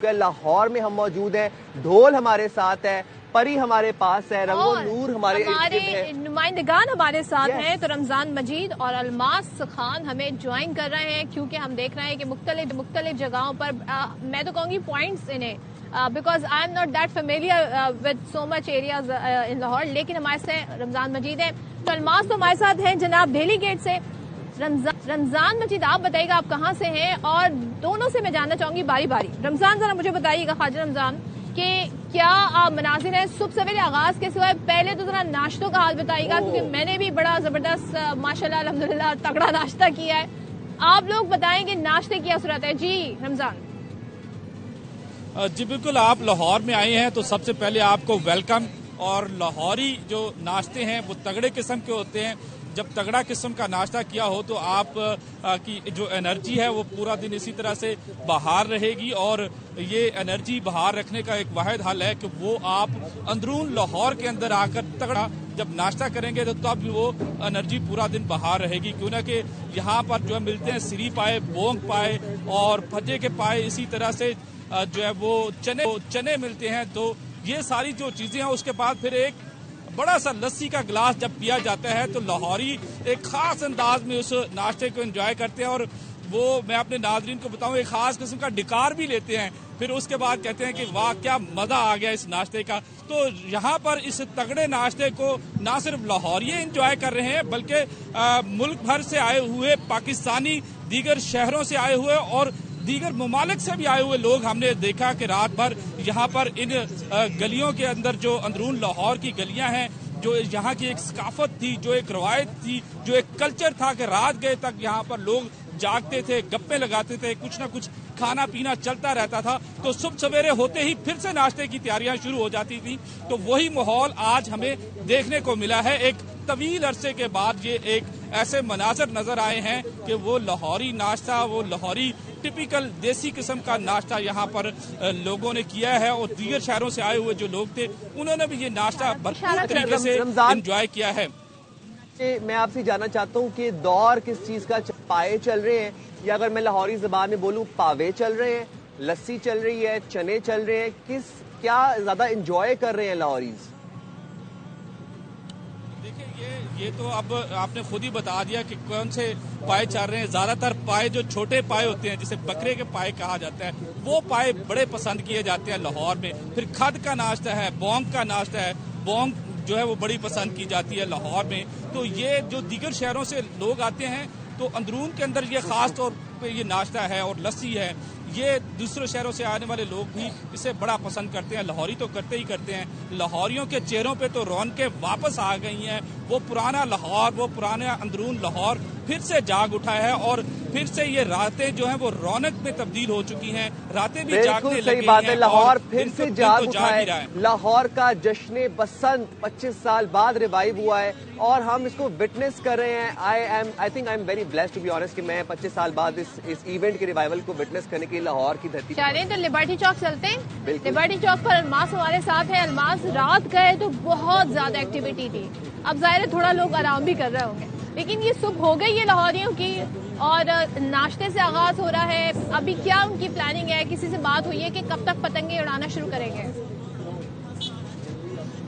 लाहौर में हम मौजूद हैं, ढोल हमारे साथ है, परी हमारे पास है, रंगो नूर हमारे नुमाइंदगान हमारे साथ हैं। तो रमजान मजीद और अलमास खान हमें ज्वाइन कर रहे हैं क्योंकि हम देख रहे हैं कि मुख्तलिफ जगहों पर मैं तो कहूँगी पॉइंट्स इन्हें because I am not that familiar with so much areas in Lahore, लेकिन हमारे साथ रमजान मजीद है। तो अलमास तो हमारे साथ हैं जनाब दिल्ली गेट से। रमजान मजीद आप बताइएगा आप कहाँ से हैं, और दोनों से मैं जानना चाहूंगी बारी बारी। रमजान जरा मुझे बताइएगा ख्वाजा रमजान कि क्या मनाजिर है सुबह सवेरे आगाज के सिवाय, पहले तो जरा नाश्तों का हाल बताइएगा क्योंकि मैंने भी बड़ा जबरदस्त माशाल्लाह अल्हम्दुलिल्लाह तगड़ा नाश्ता किया है। आप लोग बताएंगे नाश्ते की सूरत है जी रमजान। जी बिल्कुल, आप लाहौर में आए हैं तो सबसे पहले आपको वेलकम। और लाहौरी जो नाश्ते हैं वो तगड़े किस्म के होते हैं। जब तगड़ा किस्म का नाश्ता किया हो तो आप की जो एनर्जी है वो पूरा दिन इसी तरह से बाहर रहेगी। और ये एनर्जी बाहर रखने का एक वाहिद हल है कि वो आप अंदरून लाहौर के अंदर आकर तगड़ा जब नाश्ता करेंगे तो तब वो एनर्जी पूरा दिन बाहर रहेगी। क्यों ना कि यहाँ पर जो है मिलते हैं सिरी पाए, बोंग पाए और भज्जे के पाए, इसी तरह से जो है वो चने मिलते हैं। तो ये सारी जो चीजें हैं, उसके बाद फिर एक बड़ा सा लस्सी का गिलास जब पिया जाता है तो लाहौरी एक खास अंदाज में उस नाश्ते को एंजॉय करते हैं। और वो मैं अपने नाजरीन को बताऊं, एक खास किस्म का डिकार भी लेते हैं। फिर उसके बाद कहते हैं कि वाह क्या मजा आ गया इस नाश्ते का। तो यहाँ पर इस तगड़े नाश्ते को ना सिर्फ लाहौरी एंजॉय कर रहे हैं बल्कि मुल्क भर से आए हुए पाकिस्तानी, दीगर शहरों से आए हुए और दीगर ममालिक से भी आए हुए लोग हमने देखा कि रात भर यहाँ पर इन गलियों के अंदर, जो अंदरून लाहौर की गलियां हैं, जो यहाँ की एक सकाफत थी, जो एक रवायत थी, जो एक कल्चर था कि रात गए तक यहाँ पर लोग जागते थे, गप्पे लगाते थे, कुछ ना कुछ खाना पीना चलता रहता था। तो सुबह सवेरे होते ही फिर से नाश्ते की तैयारियां शुरू हो जाती थी। तो वही माहौल आज हमें देखने को मिला है। एक तवील अरसे के बाद ये एक ऐसे मनाजर नजर आए हैं कि वो लाहौरी नाश्ता, वो लाहौरी टिपिकल देसी किस्म का नाश्ता यहाँ पर लोगों ने किया है। और दीगर शहरों से आए हुए जो लोग थे उन्होंने भी ये नाश्ता भरपूर तरीके से एंजॉय किया है। मैं आपसे जानना चाहता हूँ कि दौर किस चीज का, पाए चल रहे हैं या अगर मैं लाहौरी जबान में बोलूँ पावे चल रहे हैं, लस्सी चल रही है, चने चल रहे हैं, क्या ज्यादा एंजॉय कर रहे हैं लाहौरीज? ये तो अब आपने खुद ही बता दिया कि कौन से पाए चल रहे हैं। ज्यादातर पाए जो छोटे पाए होते हैं, जिसे बकरे के पाए कहा जाता है, वो पाए बड़े पसंद किए जाते हैं लाहौर में। फिर खद का नाश्ता है, बोंग का नाश्ता है, बोंग जो है वो बड़ी पसंद की जाती है लाहौर में। तो ये जो दीगर शहरों से लोग आते हैं तो अंदरून के अंदर ये खास तौर पे ये नाश्ता है और लस्सी है, ये दूसरे शहरों से आने वाले लोग भी इसे बड़ा पसंद करते हैं। लाहौरी तो करते ही करते हैं। लाहौरियों के चेहरों पे तो रौनकें वापस आ गई हैं। वो पुराना लाहौर, वो पुराना अंदरून लाहौर फिर से जाग उठा है और फिर से ये रातें जो हैं वो रौनक में तब्दील हो चुकी हैं। रातें भी जागने लगी हैं। बात है, लाहौर फिर से जाग उठा है। लाहौर का जश्न बसंत 25 साल बाद रिवाइव हुआ है और हम इसको विटनेस कर रहे हैं। I think I am very blessed to be honest कि मैं 25 साल बाद इस इवेंट के रिवाइवल को विटनेस करने के लिए लाहौर की धरती तो लिबर्टी चौक चलते हैं। लिबर्टी चौक पर अलमास हमारे साथ है। अलमास, रात गए तो बहुत ज्यादा एक्टिविटी थी, अब जाहिर है थोड़ा लोग आराम भी कर रहे होंगे, लेकिन ये सुबह हो गई है लाहौरियों की और नाश्ते से आगाज हो रहा है। अभी क्या उनकी प्लानिंग है? किसी से बात हुई है कि कब तक पतंगे उड़ाना शुरू करेंगे?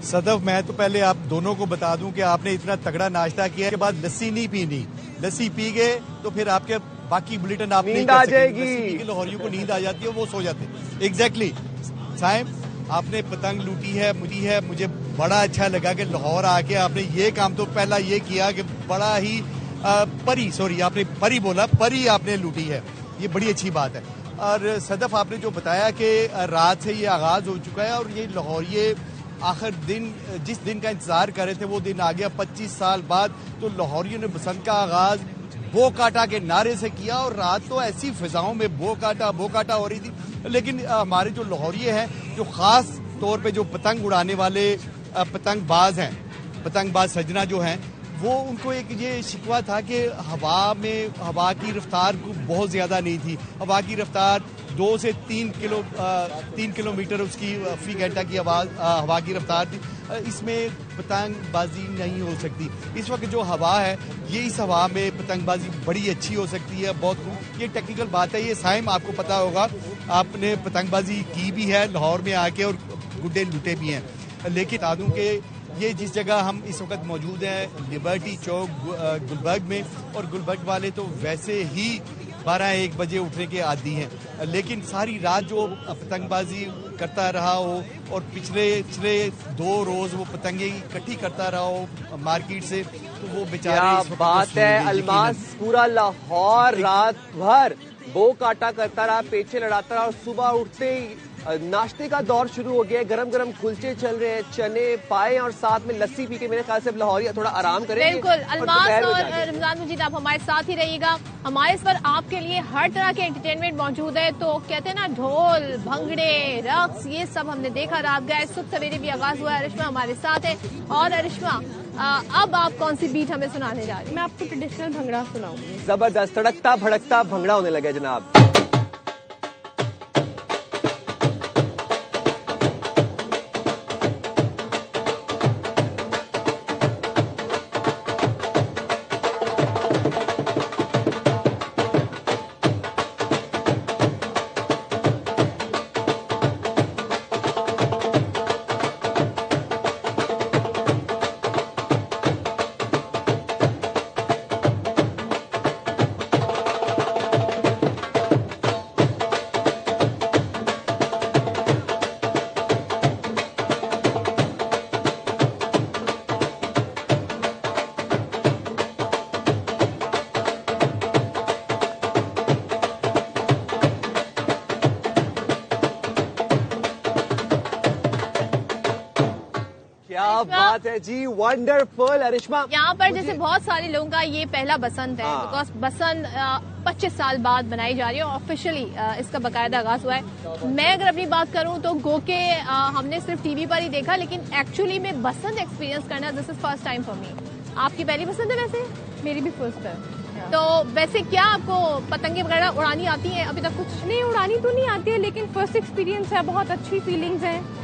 सदफ, मैं तो पहले आप दोनों को बता दूं कि आपने इतना तगड़ा नाश्ता किया के बाद लस्सी नहीं पीनी। लस्सी पी गए तो फिर आपके बाकी बुलेटिन आप नहीं कर सकेंगे। लाहौरियों को नींद आ जाती है, वो सो जाते हैं। एग्जैक्टली साहब, आपने पतंग लूटी है, मुझे बड़ा अच्छा लगा कि लाहौर आके आपने ये काम तो पहला ये किया कि बड़ा ही आपने परी आपने लूटी है, ये बड़ी अच्छी बात है। और सदफ, आपने जो बताया कि रात से ये आगाज हो चुका है और ये लाहौरिये आखिर दिन, जिस दिन का इंतजार कर रहे थे वो दिन आ गया 25 साल बाद। तो लाहौरियों ने बसंत का आगाज बो काटा के नारे से किया और रात तो ऐसी फिजाओं में बो काटा हो रही थी। लेकिन हमारे जो लाहौरिये हैं, जो खास तौर पे जो पतंग उड़ाने वाले पतंगबाज सजना जो हैं, वो उनको एक ये शिकवा था कि हवा की रफ्तार बहुत ज्यादा नहीं थी। हवा की रफ्तार 2 से 3 किलोमीटर उसकी फी घंटा की हवा की रफ्तार थी। इसमें पतंगबाजी नहीं हो सकती। इस वक्त जो हवा है, ये इस हवा में पतंगबाजी बड़ी अच्छी हो सकती है, बहुत खूब। ये टेक्निकल बात है। ये साइम आपको पता होगा आपने पतंगबाजी की भी है लाहौर में आके और गुड्डे लूटे भी हैं। लेकिन बता दूं कि ये जिस जगह हम इस वक्त मौजूद हैं लिबर्टी चौक गुलबर्ग में, और गुलबर्ग वाले तो वैसे ही 12-1 बजे उठने के आदी हैं, लेकिन सारी रात जो पतंगबाजी करता रहा हो और पिछले 2 रोज वो पतंगे इकट्ठी करता रहा हो मार्केट से, तो वो बेचारे क्या बात है अल्मास, पूरा लाहौर रात भर बो काटा करता रहा, पेचे लड़ाता रहा और सुबह उठते ही नाश्ते का दौर शुरू हो गया है। गरम गरम कुलचे चल रहे हैं, चने पाए और साथ में लस्सी पी के मेरे ख्याल से लाहौरिया थोड़ा आराम करेंगे। बिल्कुल अल्मास और रमजान मजीद, आप हमारे साथ ही रहिएगा। हमारे इस पर आपके लिए हर तरह के एंटरटेनमेंट मौजूद है। तो कहते हैं ना, ढोल भंगड़े रक्स ये सब हमने देखा रात गए, सुबह सवेरे भी आगाज हुआ है। अरिश्मा हमारे साथ है। और अरिश्मा, अब आप कौन सी बीट हमें सुनाने जा रही हैं? मैं आपको ट्रेडिशनल भंगड़ा सुनाऊंगी। जबरदस्त, तड़कता भड़कता भंगड़ा होने लगा जनाब। क्या बात है जी, वंडरफुल अरिश्मा। यहाँ पर जैसे बहुत सारे लोगों का ये पहला बसंत है, बिकॉज बसंत 25 साल बाद बनाई जा रही है, ऑफिशियली इसका बाकायदा आगाज हुआ है। मैं अगर अपनी बात करूँ तो गो के हमने सिर्फ टीवी पर ही देखा, लेकिन एक्चुअली में बसंत एक्सपीरियंस करना this is first time for me. आपकी पहली बसंत है? वैसे मेरी भी फर्स्ट है। तो वैसे क्या आपको पतंगे वगैरह उड़ानी आती है? अभी तक कुछ नहीं, उड़ानी तो नहीं आती है, लेकिन फर्स्ट एक्सपीरियंस है, बहुत अच्छी फीलिंग्स हैं।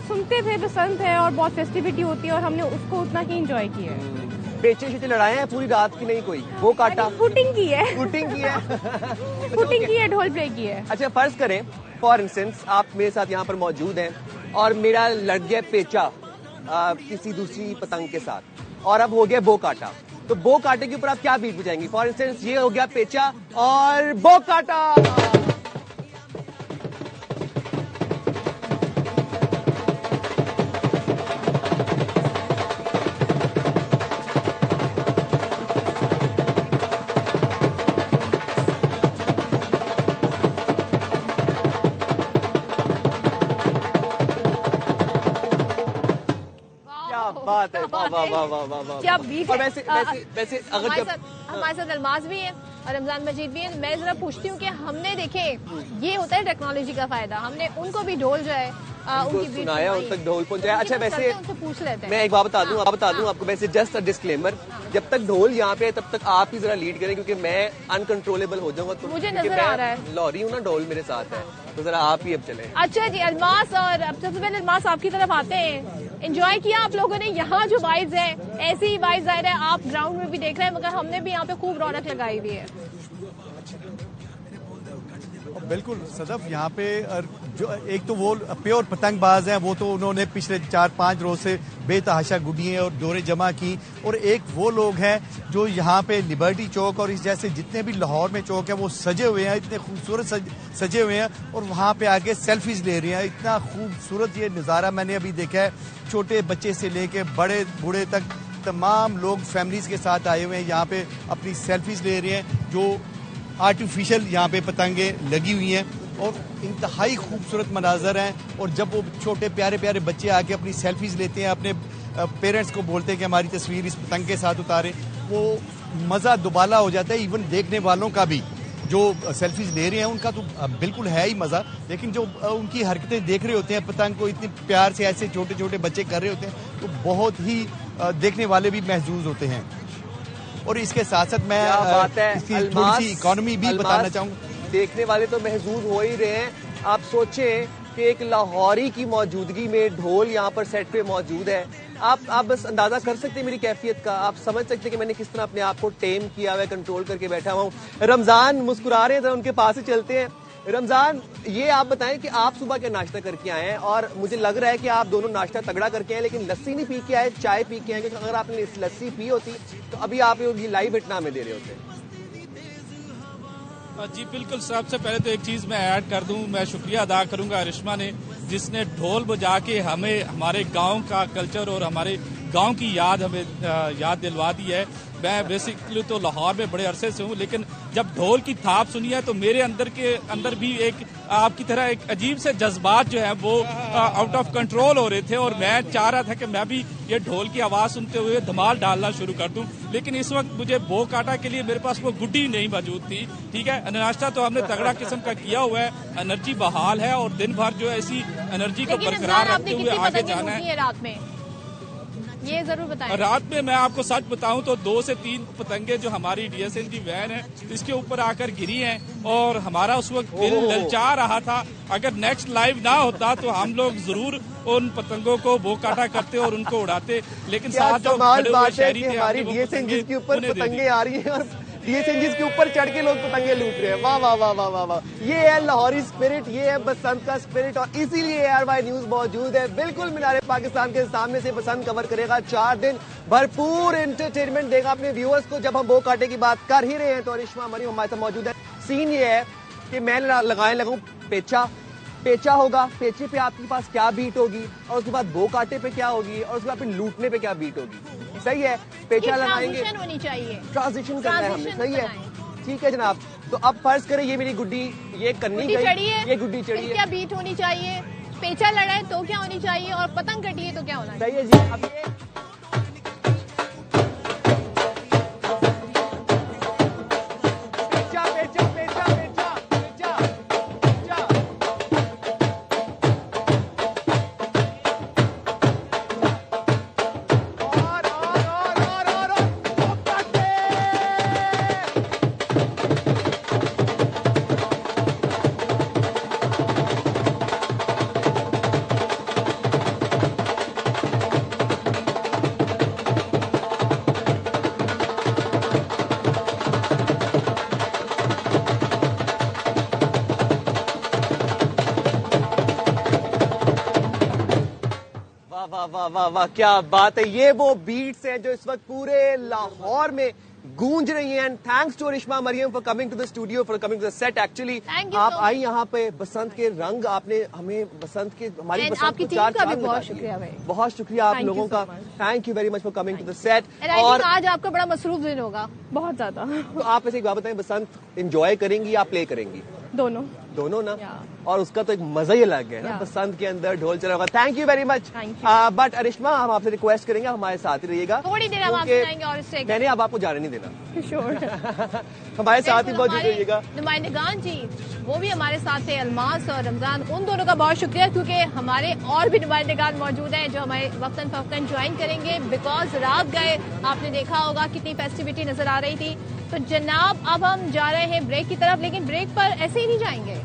सुनते थे बसंत है और बहुत फेस्टिविटी होती है, और हमने उसको उतना ही एंजॉय किया है। पेचे शेचे लड़ाए हैं पूरी रात की? नहीं कोई वो काटा, फुटिंग की है। शूटिंग की है फुटिंग की है, ढोल प्ले की है। अच्छा फर्ज करें फॉर इंस्टेंस आप मेरे साथ यहाँ पर मौजूद हैं और मेरा लड़ गया पेचा किसी दूसरी पतंग के साथ, और अब हो गया बो काटा, तो बो काटे के ऊपर आप क्या बीट बजाएंगी? फॉर इंस्टेंस ये हो गया पेचा और बो काटा। बात है, वाह वाह वाह वाह वाह वाह। क्या बीट है। वैसे अगर हमारे साथ अल्मास भी है और रमजान मजीद भी है। मैं जरा पूछती हूँ कि हमने देखे ये होता है टेक्नोलॉजी का फायदा, हमने उनको भी ढोल जो है उनकी सुनाया, उन तक ढोल पहुंचाया। अच्छा वैसे उनसे पूछ लेते हैं। मैं एक बात बता दूं आपको, वैसे जस्ट अ डिस्क्लेमर, जब तक ढोल यहाँ पे है तब तक आप ही जरा लीड करें, क्योंकि मैं अनकंट्रोलेबल हो जाऊंगा। तो मुझे नजर आ रहा है लॉरी हूँ ना, ढोल मेरे साथ है, तो जरा आप ही अब चले। अच्छा जी अल्मास, और अब सबसे पहले अल्मास आपकी तरफ आते हैं। एंजॉय किया आप लोगों ने यहाँ जो वाइब्स है? ऐसी ही वाइब्स जाहिर है आप ग्राउंड में भी देख रहे हैं, मगर हमने भी यहाँ पे खूब रौनक लगाई हुई है। बिल्कुल सदफ, यहाँ पे जो एक तो वो प्योर पतंगबाज हैं, वो तो उन्होंने पिछले 4-5 रोज से बेतहाशा गुड्डियाँ और डोरे जमा की, और एक वो लोग हैं जो यहाँ पे लिबर्टी चौक और इस जैसे जितने भी लाहौर में चौक है वो सजे हुए हैं, इतने खूबसूरत सजे हुए हैं, और वहाँ पे आके सेल्फीज ले रहे हैं। इतना खूबसूरत ये नज़ारा मैंने अभी देखा है। छोटे बच्चे से लेके बड़े बूढ़े तक तमाम लोग फैमिलीज के साथ आए हुए हैं, यहाँ पे अपनी सेल्फीज ले रहे हैं। जो आर्टिफिशियल यहाँ पे पतंगे लगी हुई हैं और इंतहाई खूबसूरत मनाजर हैं, और जब वो छोटे प्यारे प्यारे बच्चे आके अपनी सेल्फीज लेते हैं, अपने पेरेंट्स को बोलते हैं कि हमारी तस्वीर इस पतंग के साथ उतारें, वो मज़ा दुबाला हो जाता है। इवन देखने वालों का भी, जो सेल्फीज ले रहे हैं उनका तो बिल्कुल है ही मज़ा, लेकिन जो उनकी हरकतें देख रहे होते हैं, पतंग को इतने प्यार से ऐसे छोटे छोटे बच्चे कर रहे होते हैं, तो बहुत ही देखने वाले भी महजूज होते हैं। और इसके साथ साथ मैं इसकी थोड़ी सी इकोनॉमी भी बताना चाहूँगा। देखने वाले तो महजूज हो ही रहे हैं। आप सोचें कि एक लाहौरी की मौजूदगी में ढोल यहाँ पर सेट पे मौजूद है। आप बस अंदाजा कर सकते हैं मेरी कैफियत का, आप समझ सकते हैं कि मैंने किस तरह अपने आप को टेम किया हुआ है, कंट्रोल करके बैठा हुआ हूँ। रमजान मुस्कुरा रहे हैं, तो उनके पास ही चलते हैं। रमजान, ये आप बताएं कि आप सुबह क्या नाश्ता करके आए हैं, और मुझे लग रहा है कि आप दोनों नाश्ता तगड़ा करके आए लेकिन लस्सी नहीं पी के आए, चाय पी के आए, क्योंकि अगर आपने लस्सी पी होती तो अभी आप ये लाइव इतना में दे रहे होते। जी बिल्कुल, सबसे पहले तो एक चीज मैं ऐड कर दूं, मैं शुक्रिया अदा करूंगा अरिश्मा ने, जिसने ढोल बजा के हमें हमारे गांव का कल्चर और हमारे गांव की हमें याद दिलवा दी है। मैं बेसिकली तो लाहौर में बड़े अरसे से हूँ, लेकिन जब ढोल की थाप सुनी है तो मेरे अंदर भी एक आपकी तरह एक अजीब से जज्बात जो है वो आउट ऑफ कंट्रोल हो रहे थे, और मैं चाह रहा था कि मैं भी ये ढोल की आवाज सुनते हुए धमाल डालना शुरू कर दूं, लेकिन इस वक्त मुझे बो काटा के लिए मेरे पास वो गुड्डी नहीं मौजूद थी। ठीक है, नाश्ता तो हमने तगड़ा किस्म का किया हुआ है, एनर्जी बहाल है, और दिन भर जो है ऐसी एनर्जी को बरकरार रखते हुए आगे जाना है। रात में ये जरूर बताएं। रात में मैं आपको सच बताऊं तो 2 से 3 पतंगे जो हमारी DSNG वैन है इसके ऊपर आकर गिरी हैं, और हमारा उस वक्त दिल ललचा रहा था। अगर नेक्स्ट लाइव ना होता तो हम लोग जरूर उन पतंगों को बो काटा करते और उनको उड़ाते, लेकिन साथ जो खड़े हुए शहरी थे हमारी DSNG के ऊपर पतंगे आ रही है और DSNG के ऊपर चढ़ के लोग पतंगे लूट रहे हैं। वाह वाह वाह वाह वाह वाह, ये है लाहौरी स्पिरिट, ये है बसंत का स्पिरिट, और इसीलिए ARY न्यूज मौजूद है। बिल्कुल मीनारे पाकिस्तान के सामने से बसंत कवर करेगा, 4 दिन भरपूर एंटरटेनमेंट देगा अपने व्यूअर्स को। जब हम बो काटे की बात कर ही रहे हैं तो अरिश्मा मरियम हमारे साथ मौजूद है। सीन ये है कि मैं लगाने लगूं पेचा होगा, पेचे पे आपके पास क्या बीट होगी, और उसके बाद बो काटे पे क्या होगी, और उसके बाद फिर लूटने पे क्या बीट होगी। सही है, पेचा लगाएंगे, होनी चाहिए, ट्रांजिशन करना है हमने। सही है, ठीक है जनाब। तो अब फर्ज करें ये मेरी गुड्डी ये कन्नी गई, ये गुड्डी चढ़ी है, क्या बीट होनी चाहिए, पेचा लड़ाए तो क्या होनी चाहिए, और पतंग कटी है तो क्या होना चाहिए। सही है जी। अब ये वाह वाह वाह, क्या बात है। ये वो बीट्स हैं जो इस वक्त पूरे लाहौर में गूंज रही हैं। Thanks to Arishma Mariam for coming to the studio, for coming to the set. Actually आप आई यहाँ पे, बसंत के रंग आपने हमें, बसंत के हमारी बसंत को चार चांद बहुत शुक्रिया भाई, बहुत शुक्रिया आप लोगों का। Thank you very much for coming to the set. और आज आपका बड़ा मसरूफ दिन होगा, बहुत ज्यादा। तो आप ऐसे एक बात बताएं, बसंत एंजॉय करेंगी या प्ले करेंगी? दोनों ना, और उसका तो एक मजा ही अलग है ना, बसंत के अंदर ढोल चला होगा। Thank you very much. But Arishma, हम आपसे रिक्वेस्ट करेंगे हमारे साथ ही रहिएगा थोड़ी देर, हम आपसे जाएंगे और इससे मैंने अब आपको जाने नहीं देना। हमारे साथ ही मौजूद रहिएगा। नुमाइंदगान जी वो भी हमारे साथ थे, अलमास और रमजान, उन दोनों का बहुत शुक्रिया, क्योंकि हमारे और भी नुमाइंदगान मौजूद हैं जो हमारे वक्तन फवक्तन ज्वाइन करेंगे। बिकॉज रात गए आपने देखा होगा कितनी फेस्टिविटी नजर आ रही थी। तो जनाब अब हम जा रहे हैं ब्रेक की तरफ, लेकिन ब्रेक पर ऐसे ही नहीं जाएंगे,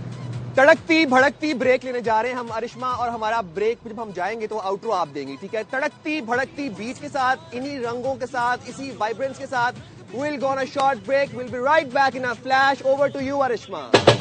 तड़कती भड़कती ब्रेक लेने जा रहे हैं हम अरिश्मा, और हमारा ब्रेक जब हम जाएंगे तो आउटरो आप देंगी, ठीक है? तड़कती भड़कती बीट के साथ, इन्हीं रंगों के साथ, इसी वाइब्रेंस के साथ, we'll go on a short break. We'll be right back in a flash. Over to you, Arishma.